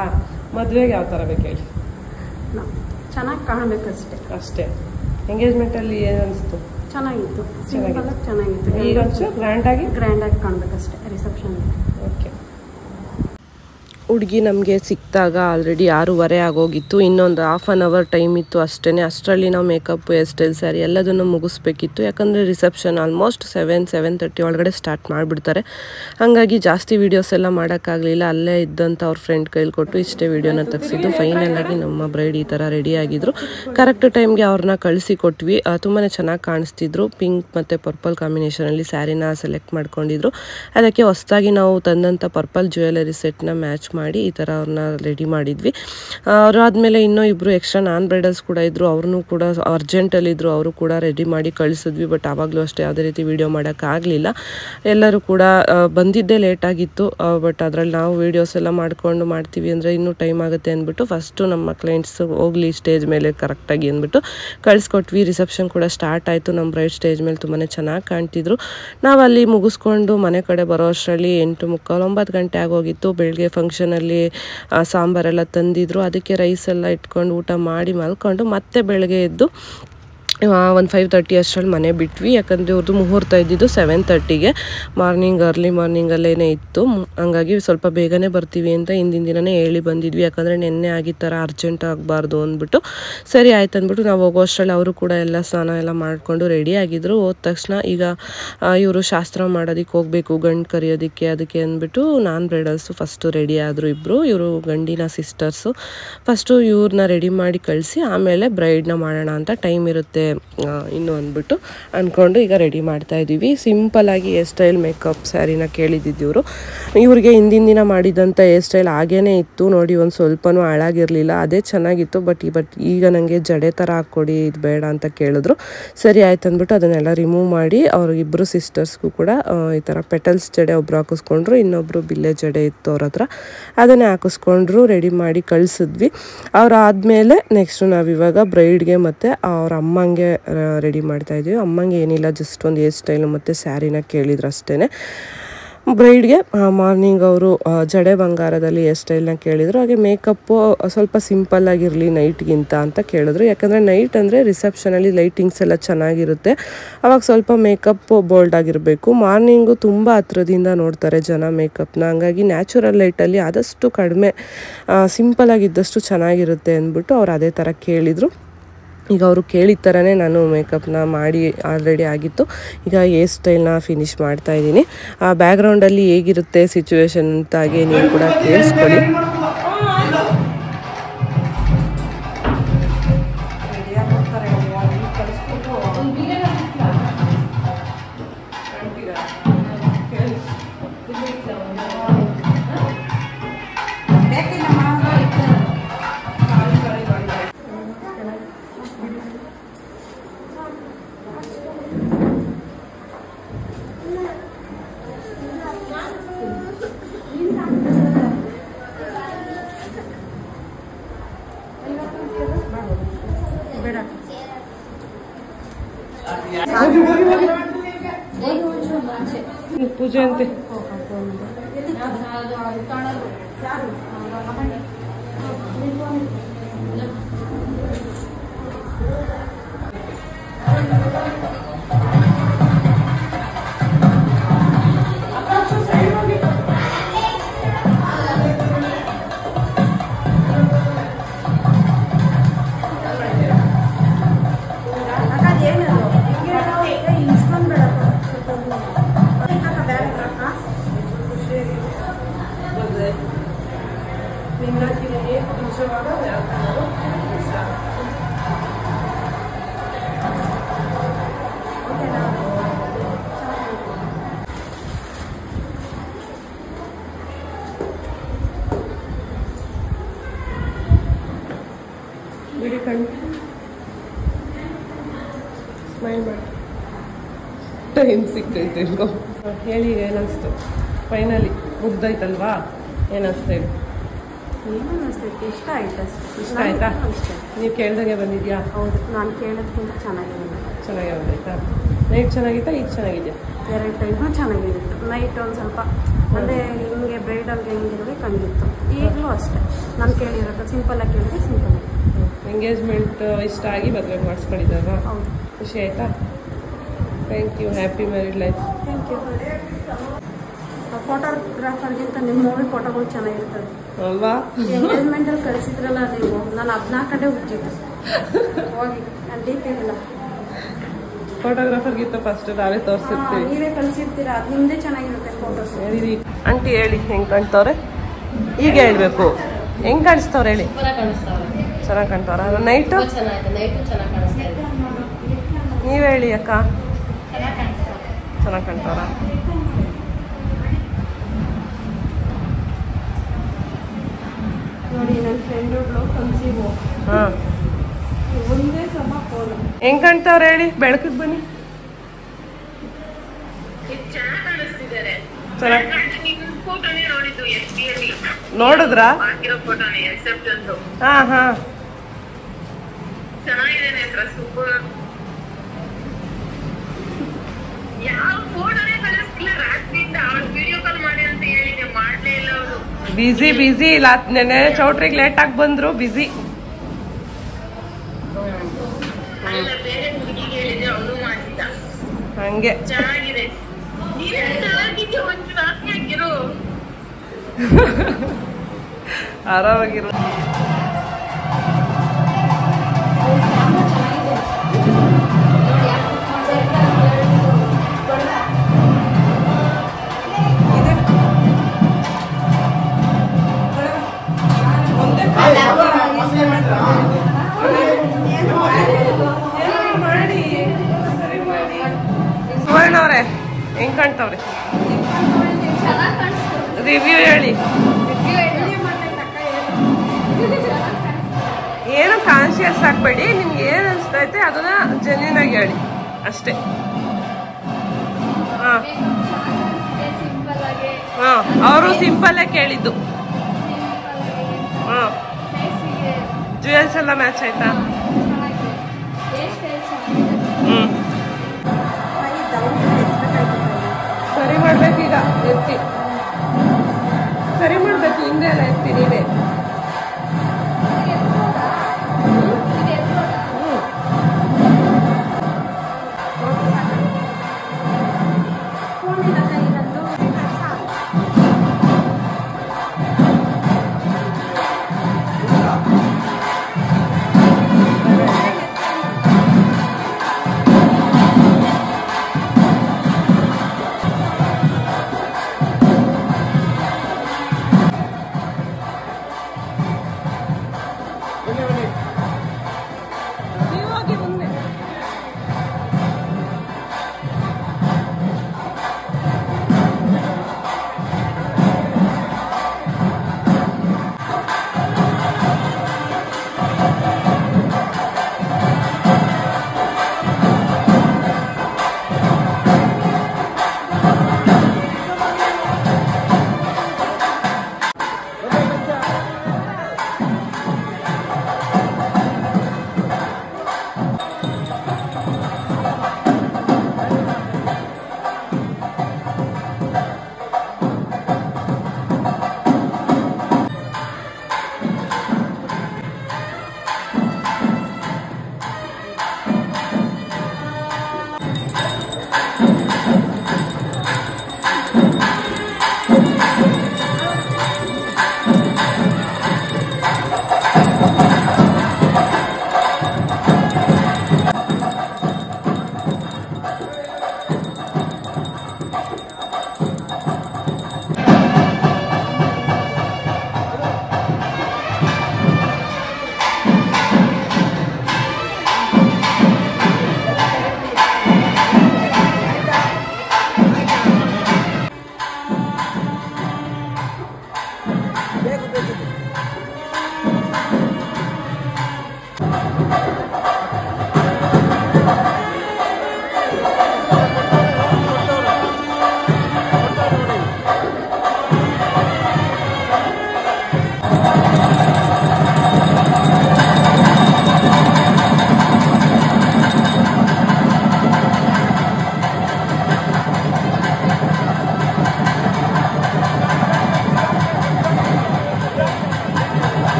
ಮದುವೆಗೆ ಯಾವ ಥರ ಬೇಕು ಹೇಳಿ? ಚೆನ್ನಾಗಿ ಕಾಣಬೇಕಷ್ಟೇ. ಅಷ್ಟೇ. ಎಂಗೇಜ್ಮೆಂಟಲ್ಲಿ ಏನು ಅನಿಸ್ತು? ಚೆನ್ನಾಗಿತ್ತು, ಚೆನ್ನಾಗಿತ್ತು. ಈಗ ಗ್ರ್ಯಾಂಡಾಗಿ ಕಾಣಬೇಕಷ್ಟೇ ರಿಸೆಪ್ಷನ್. ಓಕೆ. ಹುಡುಗಿ ನಮಗೆ ಸಿಕ್ಕಿದಾಗ ಆಲ್ರೆಡಿ 6:30 ಆಗೋಗಿತ್ತು. ಇನ್ನೊಂದು ಹಾಫ್ ಆನ್ ಅವರ್ ಟೈಮ್ ಇತ್ತು ಅಷ್ಟೇ. ಅಷ್ಟರಲ್ಲಿ ನಾವು ಮೇಕಪ್, ಹೇರ್ ಸ್ಟೈಲ್, ಸ್ಯಾರಿ ಎಲ್ಲದನ್ನು ಮುಗಿಸ್ಬೇಕಿತ್ತು. ಯಾಕಂದರೆ ರಿಸೆಪ್ಷನ್ ಆಲ್ಮೋಸ್ಟ್ 7:30 ಒಳಗಡೆ ಸ್ಟಾರ್ಟ್ ಮಾಡಿಬಿಡ್ತಾರೆ. ಹಾಗಾಗಿ ಜಾಸ್ತಿ ವೀಡಿಯೋಸ್ ಎಲ್ಲ ಮಾಡೋಕ್ಕಾಗಲಿಲ್ಲ. ಅಲ್ಲೇ ಇದ್ದಂಥ ಅವ್ರ ಫ್ರೆಂಡ್ ಕೈಲಿ ಕೊಟ್ಟು ಇಷ್ಟೇ ವೀಡಿಯೋನ ತೆಗೆಸಿದ್ದು. ಫೈನಲಾಗಿ ನಮ್ಮ ಬ್ರೈಡ್ ಈ ಥರ ರೆಡಿ ಆಗಿದ್ರು. ಕರೆಕ್ಟ್ ಟೈಮ್ಗೆ ಅವ್ರನ್ನ ಕಳಿಸಿ ಕೊಟ್ವಿ. ತುಂಬಾ ಚೆನ್ನಾಗಿ ಕಾಣಿಸ್ತಿದ್ರು. ಪಿಂಕ್ ಮತ್ತು ಪರ್ಪಲ್ ಕಾಂಬಿನೇಷನಲ್ಲಿ ಸ್ಯಾರಿನ ಸೆಲೆಕ್ಟ್ ಮಾಡ್ಕೊಂಡಿದ್ರು. ಅದಕ್ಕೆ ಹೊಸದಾಗಿ ನಾವು ತಂದಂಥ ಪರ್ಪಲ್ ಜ್ಯುವೆಲರಿ ಸೆಟ್ನ ಮ್ಯಾಚ್ ಮಾಡಿ ಈ ಥರ ಅವ್ರನ್ನ ರೆಡಿ ಮಾಡಿದ್ವಿ. ಅವರಾದ್ಮೇಲೆ ಇನ್ನೂ ಇಬ್ಬರು ಎಕ್ಸ್ಟ್ರಾ ನಾನ್ ಬ್ರೈಡಲ್ಸ್ ಕೂಡ ಇದ್ದರು. ಅವ್ರನ್ನೂ ಕೂಡ ಅರ್ಜೆಂಟಲ್ಲಿದ್ದರು, ಅವರು ಕೂಡ ರೆಡಿ ಮಾಡಿ ಕಳಿಸಿದ್ವಿ. ಬಟ್ ಆವಾಗಲೂ ಅಷ್ಟೇ ಯಾವುದೇ ರೀತಿ ವೀಡಿಯೋ ಮಾಡೋಕ್ಕಾಗಲಿಲ್ಲ. ಎಲ್ಲರೂ ಕೂಡ ಬಂದಿದ್ದೇ ಲೇಟಾಗಿತ್ತು. ಬಟ್ ಅದರಲ್ಲಿ ನಾವು ವೀಡಿಯೋಸ್ ಎಲ್ಲ ಮಾಡ್ತೀವಿ ಅಂದರೆ ಇನ್ನೂ ಟೈಮ್ ಆಗುತ್ತೆ ಅಂದ್ಬಿಟ್ಟು ಫಸ್ಟು ನಮ್ಮ ಕ್ಲೈಂಟ್ಸ್ ಹೋಗಲಿ ಸ್ಟೇಜ್ ಮೇಲೆ ಕರೆಕ್ಟಾಗಿ ಅಂದ್ಬಿಟ್ಟು ಕಳಿಸ್ಕೊಟ್ವಿ. ರಿಸೆಪ್ಷನ್ ಕೂಡ ಸ್ಟಾರ್ಟ್ ಆಯಿತು. ನಮ್ಮ ಬ್ರೈಡ್ ಸ್ಟೇಜ್ ಮೇಲೆ ತುಂಬಾ ಚೆನ್ನಾಗಿ ಕಾಣ್ತಿದ್ರು. ನಾವಲ್ಲಿ ಮುಗಿಸ್ಕೊಂಡು ಮನೆ ಕಡೆ ಬರೋ ಅಷ್ಟರಲ್ಲಿ 8:45, 9 ಗಂಟೆ ಆಗೋಗಿತ್ತು. ಬೆಳಗ್ಗೆ ಫಂಕ್ಷನಲ್ಲಿ ಸಾಂಬಾರೆಲ್ಲ ತಂದಿದ್ರು. ಅದಕ್ಕೆ ರೈಸ್ ಎಲ್ಲ ಇಟ್ಕೊಂಡು ಊಟ ಮಾಡಿ ಮಲ್ಕೊಂಡು ಮತ್ತೆ ಬೆಳಗ್ಗೆ ಎದ್ದು ಒಂದು 5:30 ಅಷ್ಟರಲ್ಲಿ ಮನೆ ಬಿಟ್ವಿ. ಯಾಕಂದರೆ ಅವ್ರದ್ದು ಮುಹೂರ್ತ ಇದ್ದಿದ್ದು 7:30ಗೆ. ಅರ್ಲಿ ಮಾರ್ನಿಂಗಲ್ಲೇ ಇತ್ತು. ಹಂಗಾಗಿ ಸ್ವಲ್ಪ ಬೇಗನೆ ಬರ್ತೀವಿ ಅಂತ ಹಿಂದಿನ ದಿನವೇ ಹೇಳಿ ಬಂದಿದ್ವಿ. ಯಾಕಂದರೆ ನೆನ್ನೆ ಆಗಿದ್ದ ಥರ ಅರ್ಜೆಂಟ್ ಆಗಬಾರ್ದು ಅಂದ್ಬಿಟ್ಟು ಸರಿ ಆಯ್ತು ಅಂದ್ಬಿಟ್ಟು ನಾವು ಹೋಗೋ ಅಷ್ಟರಲ್ಲಿ ಅವರು ಕೂಡ ಎಲ್ಲ ಸ್ನಾನ ಎಲ್ಲ ಮಾಡಿಕೊಂಡು ರೆಡಿ ಆಗಿದ್ರು. ಹೋದ ತಕ್ಷಣ ಈಗ ಇವರು ಶಾಸ್ತ್ರ ಮಾಡೋದಕ್ಕೆ ಹೋಗಬೇಕು, ಗಂಡು ಕರೆಯೋದಕ್ಕೆ. ಅದಕ್ಕೆ ಅಂದ್ಬಿಟ್ಟು ನಾನ್ ಬ್ರೈಡಲ್ಸು ಫಸ್ಟು ರೆಡಿ ಆದರು ಇಬ್ಬರು. ಇವರು ಗಂಡಿನ ಸಿಸ್ಟರ್ಸು. ಫಸ್ಟು ಇವ್ರನ್ನ ರೆಡಿ ಮಾಡಿ ಕಳಿಸಿ ಆಮೇಲೆ ಬ್ರೈಡ್ನ ಮಾಡೋಣ ಅಂತ ಟೈಮ್ ಇರುತ್ತೆ ಇನ್ನು ಅಂದ್ಬಿಟ್ಟು ಅಂದ್ಕೊಂಡು ಈಗ ರೆಡಿ ಮಾಡ್ತಾ ಇದ್ದೀವಿ. ಸಿಂಪಲ್ಲಾಗಿ ಹೇರ್ ಸ್ಟೈಲ್, ಮೇಕಪ್, ಸ್ಯಾರಿನ ಕೇಳಿದ್ದಿದ್ದು ಇವ್ರಿಗೆ ಹಿಂದಿನ ದಿನ ಮಾಡಿದಂಥ ಹೇರ್ ಸ್ಟೈಲ್ ಹಾಗೇ ಇತ್ತು ನೋಡಿ. ಒಂದು ಸ್ವಲ್ಪನೂ ಹಾಳಾಗಿರಲಿಲ್ಲ, ಅದೇ ಚೆನ್ನಾಗಿತ್ತು. ಬಟ್ ಈಗ ನನಗೆ ಜಡೆ ಥರ ಹಾಕ್ಕೊಡಿ, ಇದು ಬೇಡ ಅಂತ ಕೇಳಿದ್ರು. ಸರಿ ಆಯ್ತು ಅಂದ್ಬಿಟ್ಟು ಅದನ್ನೆಲ್ಲ ರಿಮೂವ್ ಮಾಡಿ ಅವ್ರಿಗಿಬ್ಬರು ಸಿಸ್ಟರ್ಸ್ಗೂ ಕೂಡ ಈ ಥರ ಪೆಟಲ್ಸ್ ಜಡೆ ಒಬ್ರು ಹಾಕಿಸ್ಕೊಂಡ್ರು, ಇನ್ನೊಬ್ರು ಬಿಲ್ಲೆ ಜಡೆ ಇತ್ತು ಅವ್ರ ಹತ್ರ, ಅದನ್ನೇ ಹಾಕಿಸ್ಕೊಂಡ್ರು. ರೆಡಿ ಮಾಡಿ ಕಳಿಸಿದ್ವಿ. ಅವರಾದಮೇಲೆ ನೆಕ್ಸ್ಟು ನಾವಿವಾಗ ಬ್ರೈಡ್ಗೆ ಮತ್ತು ಅವ್ರ ಅಮ್ಮಂಗೆ ರೆಡಿ ಮಾಡ್ತಾ ಇದ್ದೀವಿ. ಅಮ್ಮಂಗೆ ಏನಿಲ್ಲ, ಜಸ್ಟ್ ಒಂದು ಹೇರ್ ಸ್ಟೈಲು ಮತ್ತು ಸ್ಯಾರಿನ ಕೇಳಿದ್ರು ಅಷ್ಟೇ. ಬ್ರೈಡ್ಗೆ ಮಾರ್ನಿಂಗ್ ಅವರು ಜಡೆ ಬಂಗಾರದಲ್ಲಿ ಹೇರ್ ಸ್ಟೈಲ್ನ ಕೇಳಿದರು. ಹಾಗೆ ಮೇಕಪ್ಪು ಸ್ವಲ್ಪ ಸಿಂಪಲ್ಲಾಗಿರಲಿ ನೈಟ್ಗಿಂತ ಅಂತ ಕೇಳಿದ್ರು. ಯಾಕಂದರೆ ನೈಟ್ ಅಂದರೆ ರಿಸೆಪ್ಷನಲ್ಲಿ ಲೈಟಿಂಗ್ಸ್ ಎಲ್ಲ ಚೆನ್ನಾಗಿರುತ್ತೆ, ಅವಾಗ ಸ್ವಲ್ಪ ಮೇಕಪ್ಪು ಬೋಲ್ಡ್ ಆಗಿರಬೇಕು. ಮಾರ್ನಿಂಗು ತುಂಬ ಹತ್ರದಿಂದ ನೋಡ್ತಾರೆ ಜನ ಮೇಕಪ್ನ. ಹಂಗಾಗಿ ನ್ಯಾಚುರಲ್ ಲೈಟಲ್ಲಿ ಆದಷ್ಟು ಕಡಿಮೆ ಸಿಂಪಲ್ಲಾಗಿದ್ದಷ್ಟು ಚೆನ್ನಾಗಿರುತ್ತೆ ಅಂದ್ಬಿಟ್ಟು ಅವ್ರು ಅದೇ ಥರ ಕೇಳಿದರು. ಈಗ ಅವರು ಕೇಳಿದ ಥರನೇ ನಾನು ಮೇಕಪ್ನ ಮಾಡಿ ಆಲ್ರೆಡಿ ಆಗಿತ್ತು. ಈಗ ಹೇರ್ ಸ್ಟೈಲ್ನ ಫಿನಿಶ್ ಮಾಡ್ತಾಯಿದ್ದೀನಿ. ಬ್ಯಾಕ್ಗ್ರೌಂಡಲ್ಲಿ ಹೇಗಿರುತ್ತೆ ಸಿಚುವೇಶನ್ ಅಂತ ಹಾಗೆ ನೀವು ಕೂಡ ಕೇಳಿಸ್ಕೊಳ್ಳಿ. ಪೂಜೆ ಅಂತೆ ಸ್ಮೈಲ್ ಮಾಡಿ. ಟೈಮ್ ಸಿಕ್ತೈತೆ ಇಲ್ಗೋ. ಹೇಳಿ ಏನಿಸ್ತು ಫೈನಲಿ ಮುಗ್ದೈತಲ್ವಾ? ಏನಿಸ್ತಾ ಇದೆ? ಏನು ಅನಿಸ್ತೈತೆ, ಇಷ್ಟ ಆಯ್ತು ಅಷ್ಟೇ. ಇಷ್ಟ ಆಯ್ತಾ? ಅಷ್ಟೇ. ನೀವು ಕೇಳ್ದಾಗೆ ಬಂದಿದ್ಯಾ? ಹೌದು, ನಾನು ಕೇಳೋದಕ್ಕಿಂತ ಚೆನ್ನಾಗಿದೆ. ಚೆನ್ನಾಗಿ ಬಂದೈತಾ? ನೈಟ್ ಚೆನ್ನಾಗಿತ್ತಾ ಈಗ ಚೆನ್ನಾಗಿದೆಯಾ? ಎರಡು ಟೈಮು ಚೆನ್ನಾಗಿತ್ತು. ನೈಟ್ ಒಂದು ಸ್ವಲ್ಪ ಅಂದರೆ ಹಿಂಗೆ ಬ್ರೈಡಲ್ಗೆ ಹೆಂಗಿರ್ಬೇಕು ಹಂಗಿತ್ತು. ಈಗಲೂ ಅಷ್ಟೇ ನಾನು ಕೇಳಿರೋದು ಸಿಂಪಲ್ಲಾಗಿ ಕೇಳಿದೆ, ಸಿಂಪಲ್. ಎಂಗೇಜ್ಮೆಂಟ್ ಇಷ್ಟ ಆಗಿ ಮದುವೆ ಮಾಡಿಸ್ಕೊಂಡಿದ್ದಾರಾ? ಹೌದು. ಖುಷಿ ಆಯ್ತಾ? Thank you. Happy married life. Thank you. ಫೋಟೋಗ್ರಾಫರ್ಗಿಂತ ನಿಮ್ಮ ಮೂವಿ ಫೋಟೋಗಳು ಚೆನ್ನಾಗಿರ್ತದೆ ಅಲ್ವಾ? ಎಂಗೇಜ್ಮೆಂಟಲ್ಲಿ ಕಳಿಸಿದ್ರಲ್ಲ ನೀವು, ನಾನು 14 ಗಂಟೆ ಹುಟ್ಟಿದ್ದು ಹೋಗಿ ನಾನು ಡೀಟೇಲ್ ಇಲ್ಲ. ಫೋಟೋಗ್ರಾಫರ್ಗಿಂತ ಫಸ್ಟ್ ನಾವೇ ತೋರಿಸಿರ್ತೀವಿ. ನೀವೇ ಕಳಿಸಿರ್ತೀರಾ, ಅದು ನಿಮ್ಮದೇ ಚೆನ್ನಾಗಿರುತ್ತೆ ಫೋಟೋಸ್. ಹೇಳಿ ಆಂಟಿ, ಹೇಳಿ ಹೆಂಗೆ ಕಾಣ್ತವ್ರೆ? ಈಗ ಹೇಳ್ಬೇಕು. ಹೆಂಗೆ ಕಾಣಿಸ್ತವ್ರೆ ಹೇಳಿ? ಚೆನ್ನಾಗಿ ಕಾಣ್ತವ್ರ? ನೈಟು ನೀವು ಹೇಳಿ ಅಕ್ಕ. ಚೆನ್ನಾಗಿ ಕಾಣ್ತವ್ರ? ನೋಡಿ ನನ್ನ ಫ್ರೆಂಡು ಕನ್ಸೀವ್ ಹಾಂ, ಒಂದೇ ಸಮ ಫೋನ್. ಹೆಂಗೆ ಕಾಣ್ತವ್ರೆ ಹೇಳಿ? ಬೆಳಕಿಗೆ ಬನ್ನಿ. ನೋಡಿದ್ರಾ? ಹಾ ಹಾ, ಬಿಸಿ ಬಿಸಿ ಇಲ್ಲ. ನೆನ್ನೆ ಚೌಟ್ರಿಗೆ ಲೇಟ್ ಆಗಿ ಬಂದ್ರು, ಬಿಸಿ. ಹಂಗೆ ಆರಾಮಾಗಿರು. ಸುವರ್ಣ ಅವ್ರೆ ಹೆಂಗ್ ಕಾಣ್ತಾವ್ರಿ? ರಿವ್ಯೂ ಹೇಳಿ. ಏನು ಕಾನ್ಶಿಯಸ್ ಆಗ್ಬೇಡಿ, ನಿಮ್ಗೆ ಏನು ಅನಿಸ್ತೈತೆ ಅದನ್ನ ಜೆನ್ಯೂನ್ ಆಗಿ ಹೇಳಿ ಅಷ್ಟೇ. ಹಾಂ ಹಾಂ, ಅವರು ಸಿಂಪಲ್ ಆಗಿ ಕೇಳಿದ್ದು. ಹಾಂ, ಜ್ಯುವೆಲ್ಸ್ ಎಲ್ಲ ಮ್ಯಾಚ್ ಆಯ್ತಾ? ಹ್ಞೂ, ಸರಿ ಮಾಡ್ಬೇಕೀಗ. ಎತ್ತಿ ಸರಿ ಮಾಡ್ಬೇಕು, ಹಿಂದೆ ಎಲ್ಲ ಎತ್ತಿ ನೀವೇ.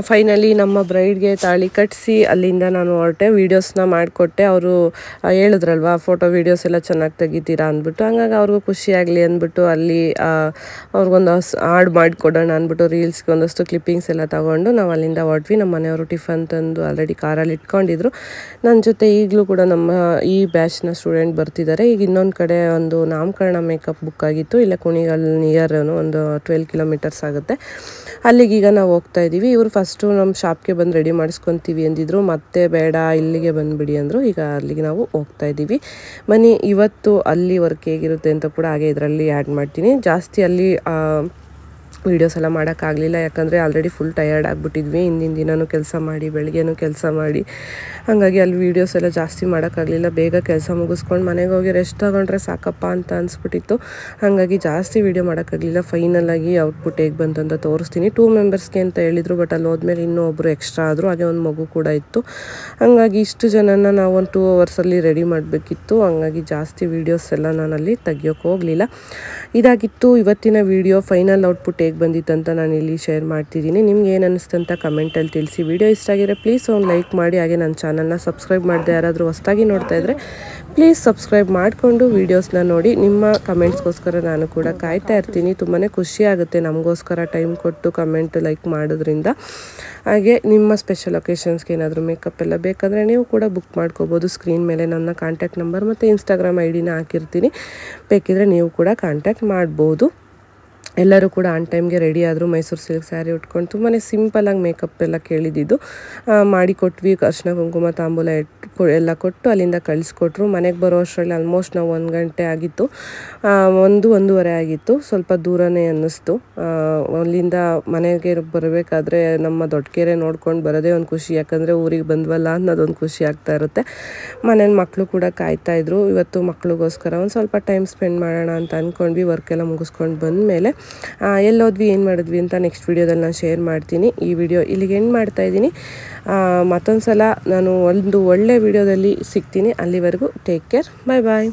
ಫೈನಲಿ ನಮ್ಮ ಬ್ರೈಡ್ಗೆ ತಾಳಿ ಕಟ್ಟಿಸಿ ಅಲ್ಲಿಂದ ನಾನು ಹೊರಟೆ. ವೀಡಿಯೋಸ್ನ ಮಾಡಿಕೊಟ್ಟೆ. ಅವರು ಹೇಳಿದ್ರಲ್ವ ಫೋಟೋ ವೀಡಿಯೋಸ್ ಎಲ್ಲ ಚೆನ್ನಾಗಿ ತೆಗಿತೀರಾ ಅಂದ್ಬಿಟ್ಟು, ಹಂಗಾಗಿ ಅವ್ರಿಗೂ ಖುಷಿಯಾಗಲಿ ಅಂದ್ಬಿಟ್ಟು ಅಲ್ಲಿ ಅವ್ರಿಗೊಂದು ಹಾಡು ಮಾಡಿಕೊಡೋಣ ಅಂದ್ಬಿಟ್ಟು ರೀಲ್ಸ್ಗೆ ಒಂದಷ್ಟು ಕ್ಲಿಪ್ಪಿಂಗ್ಸ್ ಎಲ್ಲ ತೊಗೊಂಡು ನಾವು ಅಲ್ಲಿಂದ ಹೊರಟ್ವಿ. ನಮ್ಮ ಮನೆಯವರು ಟಿಫನ್ ತಂದು ಆಲ್ರೆಡಿ ಕಾರಲ್ಲಿ ಇಟ್ಕೊಂಡಿದ್ರು. ನನ್ನ ಜೊತೆ ಈಗಲೂ ಕೂಡ ನಮ್ಮ ಈ ಬ್ಯಾಚ್ನ ಸ್ಟೂಡೆಂಟ್ ಬರ್ತಿದ್ದಾರೆ. ಈಗ ಇನ್ನೊಂದು ಕಡೆ ಒಂದು ನಾಮಕರಣ ಮೇಕಪ್ ಬುಕ್ ಆಗಿತ್ತು, ಇಲ್ಲ ಕುಣಿಗಲ್ ನಿಯರ್ ಒಂದು 12 ಕಿಲೋಮೀಟರ್ಸ್ ಆಗುತ್ತೆ. ಅಲ್ಲಿಗೀಗ ನಾವು ಹೋಗ್ತಾ ಇದ್ದೀವಿ. ಇವರು ಫಸ್ಟು ನಮ್ಮ ಶಾಪ್ಗೆ ಬಂದು ರೆಡಿ ಮಾಡಿಸ್ಕೊತೀವಿ ಅಂದಿದ್ರು, ಮತ್ತೆ ಬೇಡ ಇಲ್ಲಿಗೆ ಬಂದುಬಿಡಿ ಅಂದರು. ಈಗ ಅಲ್ಲಿಗೆ ನಾವು ಹೋಗ್ತಾ ಇದ್ದೀವಿ. ಬನ್ನಿ ಇವತ್ತು ಅಲ್ಲಿ ವರ್ಕ್ ಹೇಗಿರುತ್ತೆ ಅಂತ ಕೂಡ ಹಾಗೆ ಇದರಲ್ಲಿ ಆ್ಯಡ್ ಮಾಡ್ತೀನಿ. ಜಾಸ್ತಿ ಅಲ್ಲಿ ವೀಡಿಯೋಸ್ ಎಲ್ಲ ಮಾಡೋಕ್ಕಾಗಲಿಲ್ಲ, ಯಾಕಂದರೆ ಆಲ್ರೆಡಿ ಫುಲ್ ಟಯರ್ಡ್ ಆಗಿಬಿಟ್ಟಿದ್ವಿ. ಹಿಂದಿನ ದಿನವೂ ಕೆಲಸ ಮಾಡಿ ಬೆಳಗ್ಗೆನೂ ಕೆಲಸ ಮಾಡಿ, ಹಾಗಾಗಿ ಅಲ್ಲಿ ವೀಡಿಯೋಸ್ ಎಲ್ಲ ಜಾಸ್ತಿ ಮಾಡೋಕ್ಕಾಗಲಿಲ್ಲ. ಬೇಗ ಕೆಲಸ ಮುಗಿಸ್ಕೊಂಡು ಮನೆಗೆ ಹೋಗಿ ರೆಸ್ಟ್ ತೊಗೊಂಡ್ರೆ ಸಾಕಪ್ಪ ಅಂತ ಅನಿಸ್ಬಿಟ್ಟಿತ್ತು. ಹಾಗಾಗಿ ಜಾಸ್ತಿ ವೀಡಿಯೋ ಮಾಡೋಕ್ಕಾಗಲಿಲ್ಲ. ಫೈನಲಾಗಿ ಔಟ್ಪುಟ್ ಹೇಗೆ ಬಂತಂತ ತೋರಿಸ್ತೀನಿ. 2 ಮೆಂಬರ್ಸ್ಗೆ ಅಂತ ಹೇಳಿದರು, ಬಟ್ ಅಲ್ಲಿ ಹೋದ್ಮೇಲೆ ಇನ್ನೂ ಒಬ್ಬರು ಎಕ್ಸ್ಟ್ರಾ ಆದರು, ಹಾಗೆ ಒಂದು ಮಗು ಕೂಡ ಇತ್ತು. ಹಾಗಾಗಿ ಇಷ್ಟು ಜನನ ನಾವು ಒಂದು 2 ಅವರ್ಸಲ್ಲಿ ರೆಡಿ ಮಾಡಬೇಕಿತ್ತು. ಹಾಗಾಗಿ ಜಾಸ್ತಿ ವೀಡಿಯೋಸ್ ಎಲ್ಲ ನಾನಲ್ಲಿ ತೆಗಿಯೋಕ್ಕೆ ಹೋಗಲಿಲ್ಲ. ಇದಾಗಿತ್ತು ಇವತ್ತಿನ ವೀಡಿಯೋ. ಫೈನಲ್ ಔಟ್ಪುಟ್ ಹೇಗೆ ಬಂದಿತ್ತಂತ ನಾನು ಇಲ್ಲಿ ಶೇರ್ ಮಾಡ್ತಿದ್ದೀನಿ. ನಿಮ್ಗೆ ಏನು ಅನ್ನಿಸ್ತಂತ ಕಮೆಂಟಲ್ಲಿ ತಿಳಿಸಿ. ವಿಡಿಯೋ ಇಷ್ಟ ಆಗಿದ್ರೆ ಪ್ಲೀಸ್ ಒಂದು ಲೈಕ್ ಮಾಡಿ, ಹಾಗೆ ನನ್ನ ಚಾನಲ್ನ ಸಬ್ಸ್ಕ್ರೈಬ್ ಮಾಡದೆ ಯಾರಾದರೂ ಹೊಸದಾಗಿ ನೋಡ್ತಾ ಇದ್ದರೆ ಪ್ಲೀಸ್ ಸಬ್ಸ್ಕ್ರೈಬ್ ಮಾಡಿಕೊಂಡು ವೀಡಿಯೋಸ್ನ ನೋಡಿ. ನಿಮ್ಮ ಕಮೆಂಟ್ಸ್ಗೋಸ್ಕರ ನಾನು ಕೂಡ ಕಾಯ್ತಾ ಇರ್ತೀನಿ. ತುಂಬಾ ಖುಷಿ ಆಗುತ್ತೆ ನಮಗೋಸ್ಕರ ಟೈಮ್ ಕೊಟ್ಟು ಕಮೆಂಟ್ ಲೈಕ್ ಮಾಡೋದ್ರಿಂದ. ಹಾಗೆ ನಿಮ್ಮ ಸ್ಪೆಷಲ್ ಒಕೇಶನ್ಸ್ಗೆ ಏನಾದರೂ ಮೇಕಪ್ ಎಲ್ಲ ಬೇಕಂದರೆ ನೀವು ಕೂಡ ಬುಕ್ ಮಾಡ್ಕೋಬೋದು. ಸ್ಕ್ರೀನ್ ಮೇಲೆ ನನ್ನ ಕಾಂಟ್ಯಾಕ್ಟ್ ನಂಬರ್ ಮತ್ತು ಇನ್ಸ್ಟಾಗ್ರಾಮ್ ID ನ ಹಾಕಿರ್ತೀನಿ, ಬೇಕಿದ್ರೆ ನೀವು ಕೂಡ ಕಾಂಟ್ಯಾಕ್ಟ್ ಮಾಡ್ಬೋದು. ಎಲ್ಲರೂ ಕೂಡ ಆನ್ ಟೈಮ್ಗೆ ರೆಡಿ ಆದರು. ಮೈಸೂರು ಸಿಲ್ಕ್ ಸ್ಯಾರಿ ಉಟ್ಕೊಂಡು ತುಂಬಾ ಸಿಂಪಲಾಗಿ ಮೇಕಪ್ ಎಲ್ಲ ಕೇಳಿದ್ದು ಮಾಡಿಕೊಟ್ವಿ. ಅರ್ಶಿನ ಕುಂಕುಮ ತಾಂಬೂಲ ಎಲ್ಲ ಕೊಟ್ಟು ಅಲ್ಲಿಂದ ಕಳಿಸ್ಕೊಟ್ರು. ಮನೆಗೆ ಬರೋ ಅಷ್ಟರಲ್ಲಿ ಆಲ್ಮೋಸ್ಟ್ ನಾವು 1 ಗಂಟೆ ಆಗಿತ್ತು, 1-1:30 ಆಗಿತ್ತು. ಸ್ವಲ್ಪ ದೂರನೇ ಅನ್ನಿಸ್ತು. ಅಲ್ಲಿಂದ ಮನೆಗೆ ಬರಬೇಕಾದ್ರೆ ನಮ್ಮ ದೊಡ್ಡಕೆರೆ ನೋಡ್ಕೊಂಡು ಬರೋದೇ ಒಂದು ಖುಷಿ, ಯಾಕಂದರೆ ಊರಿಗೆ ಬಂದ್ವಲ್ಲ ಅನ್ನೋದೊಂದು ಖುಷಿ ಆಗ್ತಾ ಇರುತ್ತೆ. ಮನೇಲಿ ಮಕ್ಕಳು ಕೂಡ ಕಾಯ್ತಾಯಿದ್ರು. ಇವತ್ತು ಮಕ್ಳಿಗೋಸ್ಕರ ಒಂದು ಸ್ವಲ್ಪ ಟೈಮ್ ಸ್ಪೆಂಡ್ ಮಾಡೋಣ ಅಂತ ಅಂದ್ಕೊಂಡ್ವಿ. ವರ್ಕ್ ಎಲ್ಲ ಮುಗಿಸ್ಕೊಂಡು ಬಂದಮೇಲೆ ಎಲ್ಲೋದ್ವಿ ಏನು ಮಾಡಿದ್ವಿ ಅಂತ ನೆಕ್ಸ್ಟ್ ವೀಡಿಯೋದಲ್ಲಿ ನಾನು ಶೇರ್ ಮಾಡ್ತೀನಿ. ಈ ವಿಡಿಯೋ ಇಲ್ಲಿಗೆ ಎಂಡ್ ಮಾಡ್ತಾಯಿದ್ದೀನಿ. ಮತ್ತೊಂದು ಸಲ ನಾನು ಒಂದು ಒಳ್ಳೆ ವಿಡಿಯೋದಲ್ಲಿ ಸಿಗ್ತೀನಿ. ಅಲ್ಲಿವರೆಗೂ ಟೇಕ್ ಕೇರ್, ಬಾಯ್ ಬಾಯ್.